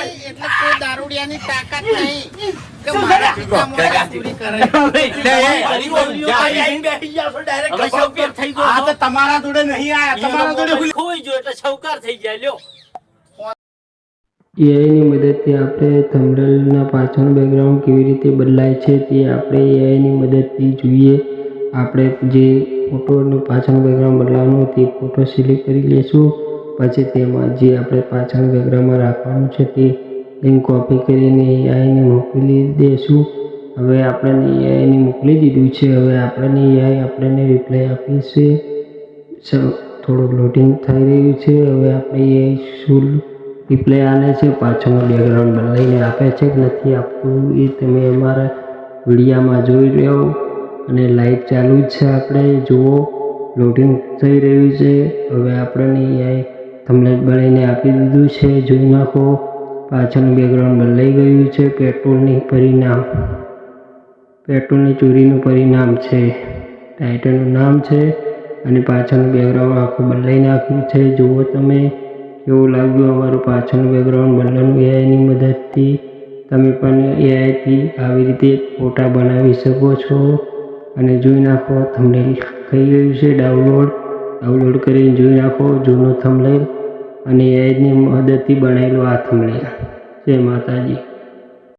એટલે કોઈ દારૂડિયાની તાકાત નહીં કે મારા પિતામાં ચોરી કરે. આ તો તમારા જોડે નહીં આયા, તમારા જોડે ખોઈ ગયો એટલે સૌકાર થઈ જાય લ્યો. એઆઈની મદદથી આપણે થંબનેલના પાછળનું બેકગ્રાઉન્ડ કેવી રીતે બદલાય છે તે આપણે એઆઈની મદદથી જોઈએ. આપણે જે ફોટોનું પાછળનું બેકગ્રાઉન્ડ બદલાવવાનું તે ફોટો સિલેક્ટ કરી લઈશું. પછી તેમાં જે આપણે પાછળનું બેકગ્રાઉન્ડમાં રાખવાનું છે તે લિંક કોપી કરીને એઆઈને મોકલી દઈશું. હવે આપણને એઆઈને મોકલી દીધું છે. હવે આપણને એઆઈ આપણને રિપ્લાય આપીશે. થોડું લોડિંગ થઈ રહ્યું છે. હવે આપણે એઆઈ શું રિપ્લાય આલે છે, પાછળનું બેકગ્રાઉન્ડ બદલાઈને આપે છે કે નથી આપતું એ તમે અમારા વિડીયામાં જોઈ રહ્યો. અને લાઈટ ચાલુ જ છે, આપણે જુઓ લોડિંગ થઈ રહ્યું છે. હવે આપણને એઆઈ થંબનેલ બનાવીને આપી દીધું છે, જોઈ નાખો. પાછળનું બેકગ્રાઉન્ડ બદલાઈ ગયું છે. પેટ્રોલની ચોરીનું પરિણામ છે, ટાઇટલનું નામ છે અને પાછળનું બેકગ્રાઉન્ડ આખું બદલાઈ નાખ્યું છે. જુઓ તમે કેવું લાગ્યું અમારું પાછળનું બેકગ્રાઉન્ડ બદલવાનું એઆઈની મદદથી. તમે પણ એઆઈથી આવી રીતે ફોટા બનાવી શકો છો. અને જોઈ નાખો થંબનેલ થઈ ગયું છે ડાઉનલોડ કરીને જોઈ નાખો જૂનું થંબનેલ અને એઆઈની મદદથી બનાવેલું આ થંબનેલ. જય માતાજી.